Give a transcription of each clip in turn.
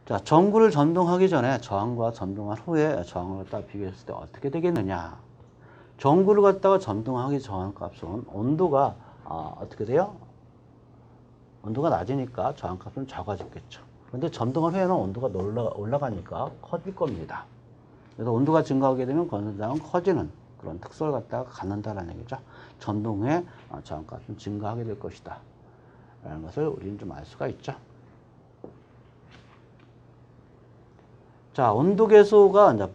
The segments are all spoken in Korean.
자, 전구를 전동하기 전에 저항과 전동한 후에 저항을 갖다가 비교했을 때 어떻게 되겠느냐. 전구를 갖다가 전동하기 전 값은 온도가 어떻게 돼요? 온도가 낮으니까 저항값은 작아지겠죠. 그런데 전동한 후에는 온도가 올라가니까 커질 겁니다. 그래서 온도가 증가하게 되면 건선장은 커지는 그런 특성을 갖다가 갖는다는 얘기죠. 전동 후에 저항값은 증가하게 될 것이다 라는 것을 우리는 좀 알 수가 있죠. 자, 온도 계수가 이제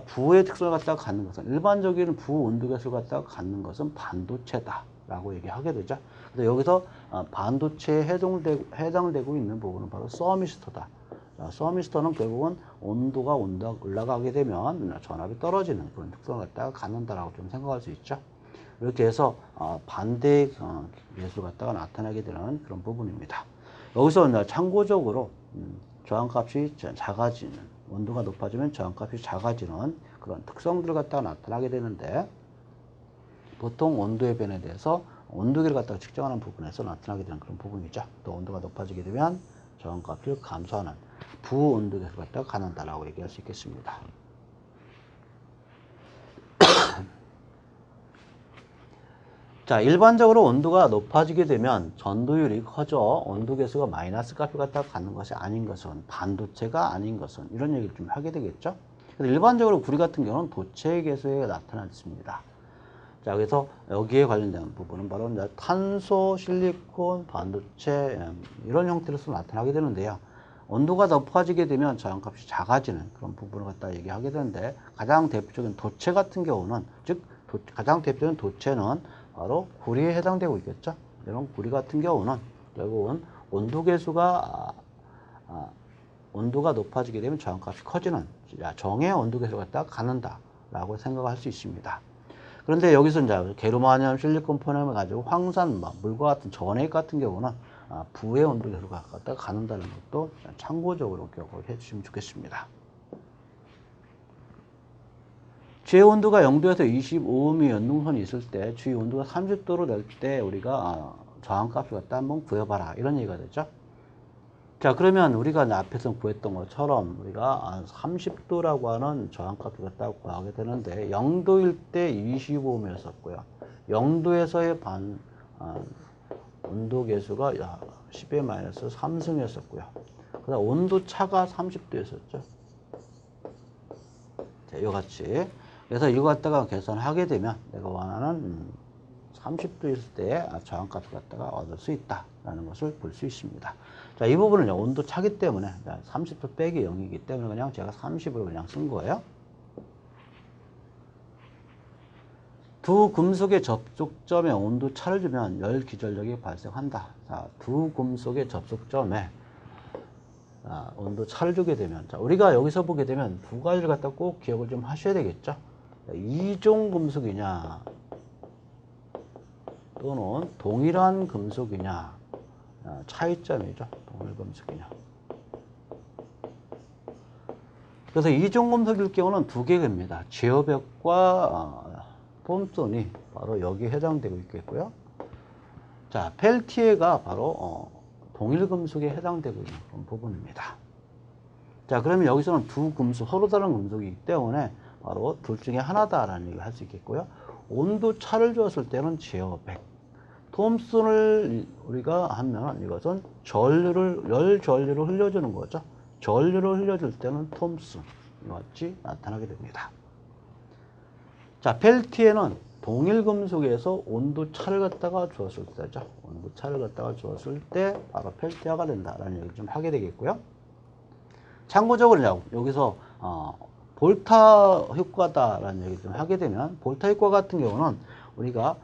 부의 특성을 갖다가 갖는 것은, 일반적인 부 온도 계수를 갖다가 갖는 것은 반도체다라고 얘기하게 되죠. 그래서 여기서 반도체에 해당되고 있는 부분은 바로 서미스터다. 서미스터는 결국은 온도가 올라가게 되면 전압이 떨어지는 그런 특성을 갖다가 갖는다라고 좀 생각할 수 있죠. 이렇게 해서 반대 계수를 갖다가 나타나게 되는 그런 부분입니다. 여기서 참고적으로 저항값이 작아지는, 온도가 높아지면 저항값이 작아지는 그런 특성들을 갖다가 나타나게 되는데, 보통 온도의 변에 대해서 온도계를 갖다가 측정하는 부분에서 나타나게 되는 그런 부분이죠. 또 온도가 높아지게 되면 저항값을 감소하는 부온도계를 갖다가 갖는다라고 얘기할 수 있겠습니다. 자, 일반적으로 온도가 높아지게 되면 전도율이 커져 온도계수가 마이너스 값을 갖다가 갖는 것이 아닌 것은, 반도체가 아닌 것은, 이런 얘기를 좀 하게 되겠죠. 그래서 일반적으로 구리 같은 경우는 도체 계수에 나타났습니다. 자, 그래서 여기에 관련된 부분은 바로 이제 탄소, 실리콘, 반도체 이런 형태로서 나타나게 되는데요. 온도가 높아지게 되면 저항값이 작아지는 그런 부분을 갖다 얘기하게 되는데, 가장 대표적인 도체 같은 경우는, 즉 가장 대표적인 도체는 바로 구리에 해당되고 있겠죠. 이런 구리 같은 경우는 결국은 온도계수가 온도가 높아지게 되면 저항값이 커지는 정의 온도계수를 갖다가 갖는다라고 생각할 수 있습니다. 그런데 여기서 이제 게르마늄, 실리콘, 포늄을 가지고 황산, 물과 같은 전액 같은 경우는 부의 온도계수를 갖다가 갖는다는 것도 참고적으로 기억을 해주시면 좋겠습니다. 주의 온도가 0도에서 25mm 연동선이 있을 때, 주의 온도가 30도로 될 때 우리가 저항값을 갖다 한번 구해봐라, 이런 얘기가 되죠. 자, 그러면 우리가 앞에서 구했던 것처럼 우리가 30도라고 하는 저항값을 갖다가 구하게 되는데, 0도일 때 25mm였었고요. 0도에서의 온도 계수가 10의 마이너스 3승이었었고요. 그 다음 온도 차가 30도였었죠. 자, 이같이. 그래서 이거 갖다가 계산하게 되면 내가 원하는 30도 있을 때 저항값을 갖다가 얻을 수 있다라는 것을 볼 수 있습니다. 자, 이 부분은 온도 차기 때문에 30도 빼기 0이기 때문에 그냥 제가 30으로 그냥 쓴 거예요. 두 금속의 접촉점에 온도 차를 주면 열 기절력이 발생한다. 자, 두 금속의 접촉점에 온도 차를 주게 되면, 자, 우리가 여기서 보게 되면 두 가지를 갖다 꼭 기억을 좀 하셔야 되겠죠. 이종 금속이냐 또는 동일한 금속이냐, 차이점이죠. 동일 금속이냐. 그래서 이종 금속일 경우는 두 개입니다. 제어벽과 폼손이 바로 여기에 해당되고 있겠고요. 자, 펠티에가 바로 동일 금속에 해당되고 있는 그런 부분입니다. 자, 그러면 여기서는 두 금속, 서로 다른 금속이기 때문에 바로 둘 중에 하나다라는 얘기를 할 수 있겠고요. 온도 차를 주었을 때는 제어백. 톰슨을 우리가 하면 이것은 열 전류를 흘려주는 거죠. 전류를 흘려줄 때는 톰슨. 이와 같이 나타나게 됩니다. 자, 펠티에는 동일 금속에서 온도 차를 갖다가 주었을 때죠. 온도 차를 갖다가 주었을 때 바로 펠티화가 된다라는 얘기를 좀 하게 되겠고요. 참고적으로 여기서 볼타 효과다라는 얘기를 좀 하게 되면, 볼타 효과 같은 경우는 우리가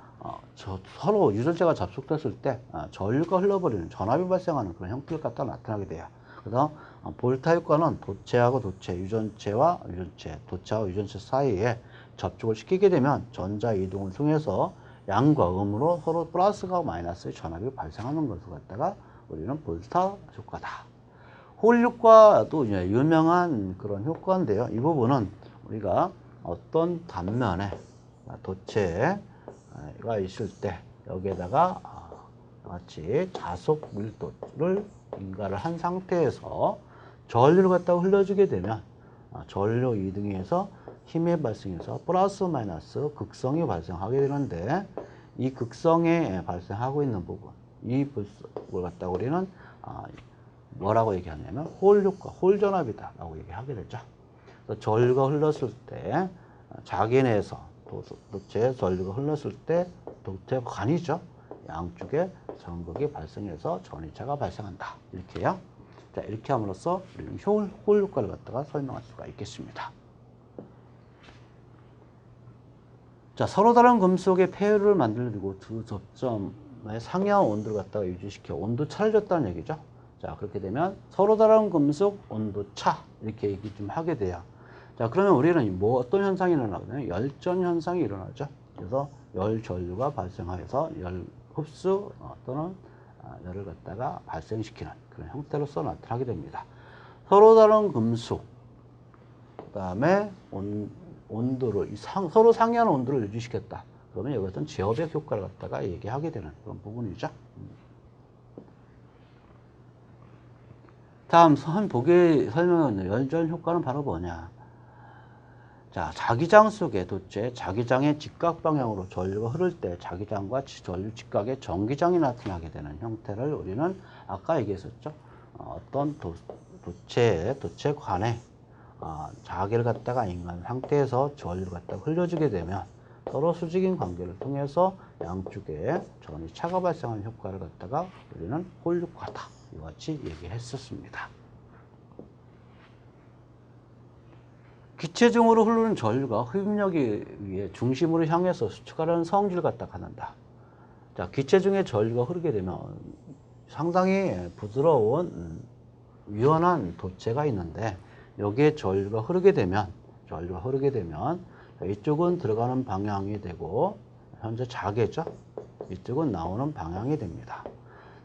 서로 유전체가 접촉됐을 때 전류가 흘러버리는, 전압이 발생하는 그런 형태를 갖다 나타나게 돼요. 그래서 볼타 효과는 도체하고 도체, 유전체와 유전체, 도체와 유전체 사이에 접촉을 시키게 되면 전자 이동을 통해서 양과 음으로 서로 플러스가 마이너스의 전압이 발생하는 것을 갖다가 우리는 볼타 효과다. 홀 효과도 유명한 그런 효과인데요. 이 부분은 우리가 어떤 단면에 도체가 있을 때 여기에다가 같이 자속 밀도를 인가를 한 상태에서 전류를 갖다가 흘려주게 되면 전류 이등에서 힘이 발생해서 플러스 마이너스 극성이 발생하게 되는데 이 극성에 발생하고 있는 부분 이 불을 갖다가 우리는 뭐라고 얘기하냐면 홀 효과, 홀 전압이다 라고 얘기하게 되죠. 그래서 전류가 흘렀을 때 자기 내에서 도체 전류가 흘렀을 때 도체 관이죠. 양쪽에 전극이 발생해서 전이차가 발생한다. 이렇게요. 자, 이렇게 함으로써 우리는 홀 효과를 갖다가 설명할 수가 있겠습니다. 자, 서로 다른 금속의 폐유를 만들고 두 접점의 상이한 온도를 갖다가 유지시켜 온도 차를 줬다는 얘기죠. 자, 그렇게 되면 서로 다른 금속 온도 차 이렇게 얘기 좀 하게 돼요. 자, 그러면 우리는 뭐 어떤 현상이 일어나거든요? 열전 현상이 일어나죠. 그래서 열 전류가 발생하여서 열 흡수 또는 열을 갖다가 발생시키는 그런 형태로서 나타나게 됩니다. 서로 다른 금속, 그 다음에 온도를 서로 상이한 온도를 유지시켰다. 그러면 이것은 제어백 효과를 갖다가 얘기하게 되는 그런 부분이죠. 다음 보기에 설명하는 열전 효과는 바로 뭐냐? 자, 자기장 속에 도체 자기장의 직각 방향으로 전류가 흐를 때 자기장과 전류 직각에 전기장이 나타나게 되는 형태를 우리는 아까 얘기했었죠. 어떤 도체관에 자기를 갖다가 인간 상태에서 전류를 갖다가 흘려주게 되면 서로 수직인 관계를 통해서 양쪽에 전이 차가 발생하는 효과를 갖다가 우리는 홀 효과다. 이와 같이 얘기했었습니다. 기체 중으로 흐르는 전류가 흡입력에 의해 중심으로 향해서 수축하려는 성질을 갖다 갖는다. 자, 기체 중에 전류가 흐르게 되면 상당히 부드러운 유연한 도체가 있는데 여기에 전류가 흐르게 되면 이쪽은 들어가는 방향이 되고 현재 자개죠. 이쪽은 나오는 방향이 됩니다.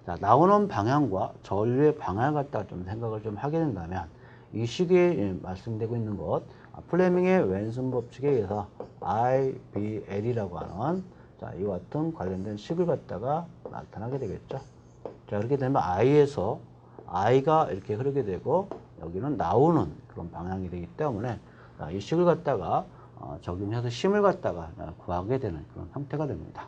자, 나오는 방향과 전류의 방향을 갖다가 좀 생각을 좀 하게 된다면 이 시기에 말씀되고 있는 것 플레밍의 왼손 법칙에 의해서 IBL이라고 하는 자, 이와 같은 관련된 식을 갖다가 나타나게 되겠죠. 자, 그렇게 되면 I에서 I가 이렇게 흐르게 되고 여기는 나오는 그런 방향이 되기 때문에 이 식을 갖다가 적용해서 힘을 갖다가 구하게 되는 그런 형태가 됩니다.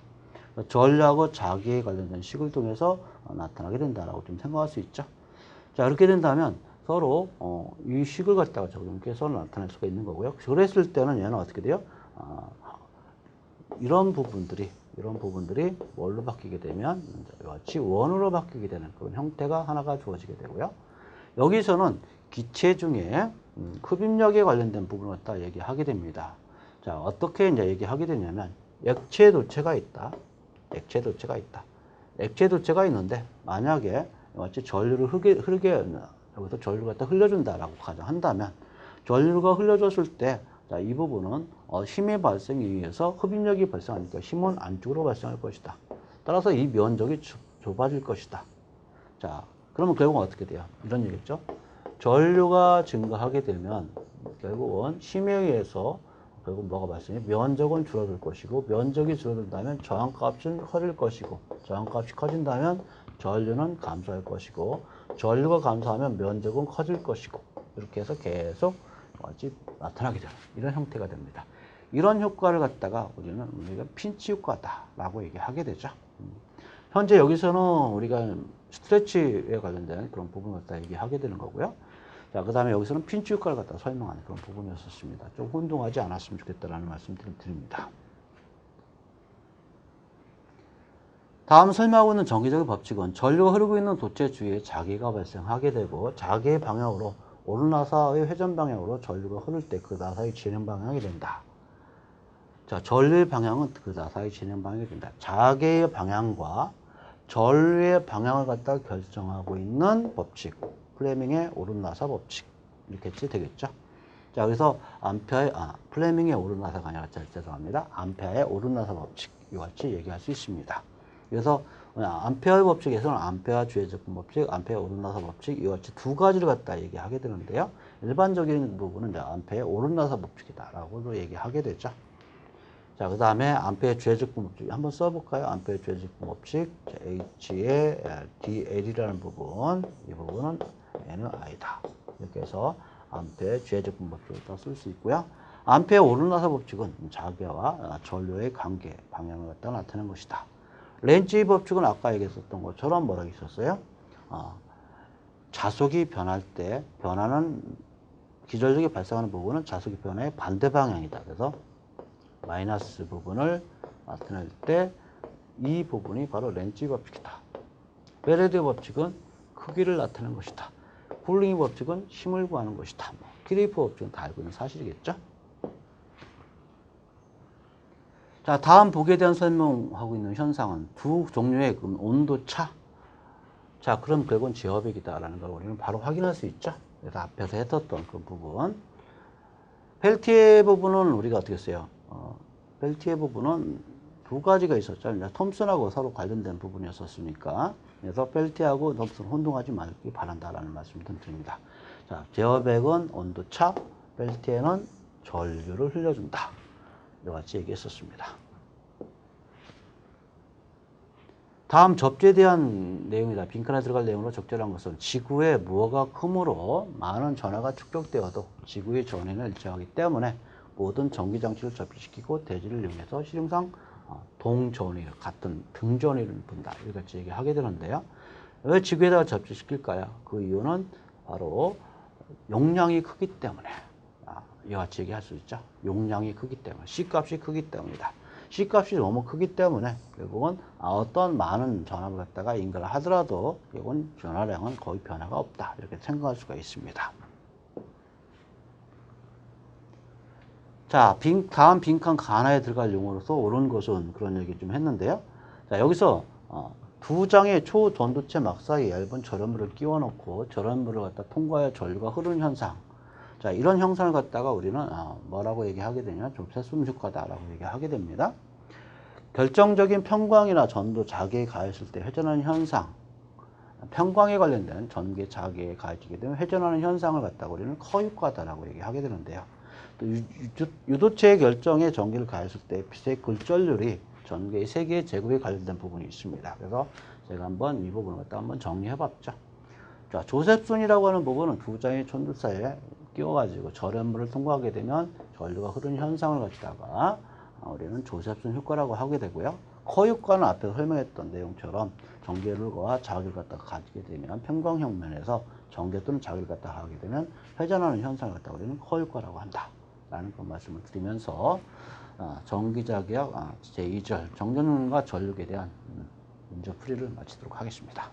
전류하고 자기에 관련된 식을 통해서 나타나게 된다라고 좀 생각할 수 있죠. 자, 이렇게 된다면 서로 이 식을 갖다가 적용해서 나타낼 수가 있는 거고요. 그랬을 때는 얘는 어떻게 돼요? 이런 부분들이 뭘로 바뀌게 되면 같이 원으로 바뀌게 되는 그런 형태가 하나가 주어지게 되고요. 여기서는 기체 중에 흡입력에 관련된 부분을 갖다 얘기하게 됩니다. 자, 어떻게 이제 얘기하게 되냐면 액체 도체가 있다. 액체 도체가 있는데 만약에 마치 전류를 여기서 전류가 갖다 흘려준다라고 가정한다면 전류가 흘려줬을 때 자, 이 부분은 힘의 발생에 의해서 흡입력이 발생하니까 힘은 안쪽으로 발생할 것이다. 따라서 이 면적이 좁아질 것이다. 자, 그러면 결국은 어떻게 돼요? 이런 얘기죠. 전류가 증가하게 되면 결국은 힘에 의해서 결국 뭐가 발생해? 면적은 줄어들 것이고 면적이 줄어든다면 저항값은 커질 것이고 저항값이 커진다면 전류는 감소할 것이고 전류가 감소하면 면적은 커질 것이고 이렇게 해서 계속 나타나게 되는 이런 형태가 됩니다. 이런 효과를 갖다가 우리가 핀치 효과다라고 얘기하게 되죠. 현재 여기서는 우리가 스트레치에 관련된 그런 부분을 갖다 얘기하게 되는 거고요. 자, 그 다음에 여기서는 핀치 효과를 갖다 설명하는 그런 부분이었습니다. 좀 혼동하지 않았으면 좋겠다라는 말씀 드립니다. 다음 설명하고 있는 정기적인 법칙은 전류가 흐르고 있는 도체 주위에 자기가 발생하게 되고 자기의 방향으로 오른나사의 회전 방향으로 전류가 흐를 때 그 나사의 진행 방향이 된다. 자, 전류의 방향은 그 나사의 진행 방향이 된다. 자기의 방향과 전류의 방향을 갖다 결정하고 있는 법칙. 플레밍의 오른나사 법칙. 이렇게 되겠죠. 자, 그래서 플레밍의 오른나사가 아니라 죄송합니다. 암페어의 오른나사 법칙. 이와 같이 얘기할 수 있습니다. 그래서 암페어의 법칙에서는 암페어 주해적분 법칙, 암페어 오른나사 법칙 이와 같이 두 가지를 갖다 얘기하게 되는데요. 일반적인 부분은 이제 암페어 오른나사 법칙이다라고도 얘기하게 되죠. 자, 그 다음에 암페어 주해적분 법칙 한번 써볼까요? 암페어 주해적분 법칙 H의 DL이라는 부분, 이 부분은 N은 I다. 이렇게 해서 암페 주해적분 법칙을 쓸 수 있고요. 암페 오르나사 법칙은 자개와 전류의 관계, 방향을 갖다 나타내는 것이다. 렌즈의 법칙은 아까 얘기했었던 것처럼 뭐라고 있었어요? 자속이 변할 때 변화는 기절력이 발생하는 부분은 자속의 변화의 반대 방향이다. 그래서 마이너스 부분을 나타낼 때 이 부분이 바로 렌즈의 법칙이다. 페레드의 법칙은 크기를 나타내는 것이다. 쿨링의 법칙은 힘을 구하는 것이다. 키레이프 법칙은 다 알고 있는 사실이겠죠? 자, 다음 복에 대한 설명하고 있는 현상은 두 종류의 온도차. 자, 그럼 결국은 제어백이다라는 걸 우리는 바로 확인할 수 있죠? 그래서 앞에서 했었던 그 부분. 펠티의 부분은 우리가 어떻게 써요? 펠티의 부분은 두 가지가 있었죠. 톰슨하고 서로 관련된 부분이었으니까. 그래서 펠티하고 톰슨 혼동하지 말기 바란다라는 말씀을 드립니다. 자, 제어백은 온도차, 펠티에는 전류를 흘려준다. 이와 같이 얘기했었습니다. 다음 접지에 대한 내용이다. 빈칸에 들어갈 내용으로 적절한 것은 지구의 무어가 크므로 많은 전하가 축적되어도 지구의 전위는 일정하기 때문에 모든 전기장치를 접지시키고 대지를 이용해서 실용상 동전위를 같은 등전위를 분다. 이렇게 얘기하게 되는데요. 왜 지구에다가 접지시킬까요? 그 이유는 바로 용량이 크기 때문에 이와 같이 얘기할 수 있죠. 용량이 크기 때문에 C값이 크기 때문이다. C값이 너무 크기 때문에 결국은 어떤 많은 전압을 갖다가 인가를 하더라도 이건 전하량은 거의 변화가 없다. 이렇게 생각할 수가 있습니다. 자, 다음 빈칸 가나에 들어갈 용어로서 옳은 것은 그런 얘기 좀 했는데요. 자, 여기서 두 장의 초전도체 막 사이에 얇은 절연물을 끼워 넣고 절연물을 갖다 통과해 전류가 흐르는 현상. 자, 이런 형상을 갖다가 우리는 뭐라고 얘기하게 되냐? 조셉슨 효과다라고 얘기하게 됩니다. 결정적인 편광이나 전도 자개에 가했을 때 회전하는 현상, 편광에 관련된 전개 자개에 가해지게 되면 회전하는 현상을 갖다가 우리는 커 효과다라고 얘기하게 되는데요. 또 유도체의 결정에 전기를 가했을 때 빛의 글전율이 전개의 세 개의 제곱에 관련된 부분이 있습니다. 그래서 제가 한번 이 부분을 갖다 한번 정리해 봤죠. 자, 조셉슨이라고 하는 부분은 두 장의 전도 사이에 끼워가지고 절연물을 통과하게 되면 전류가 흐르는 현상을 갖다가 우리는 조셉슨 효과라고 하게 되고요. 커 효과는 앞에서 설명했던 내용처럼 전개율과 자극을 갖다가 가지게 되면 편광형 면에서 전개 또는 자극을 갖다가 하게 되면 회전하는 현상을 갖다가 우리는 커 효과라고 한다. 라는 그 말씀을 드리면서 전기자개학 제2절 정전과 전력에 대한 문제 풀이를 마치도록 하겠습니다.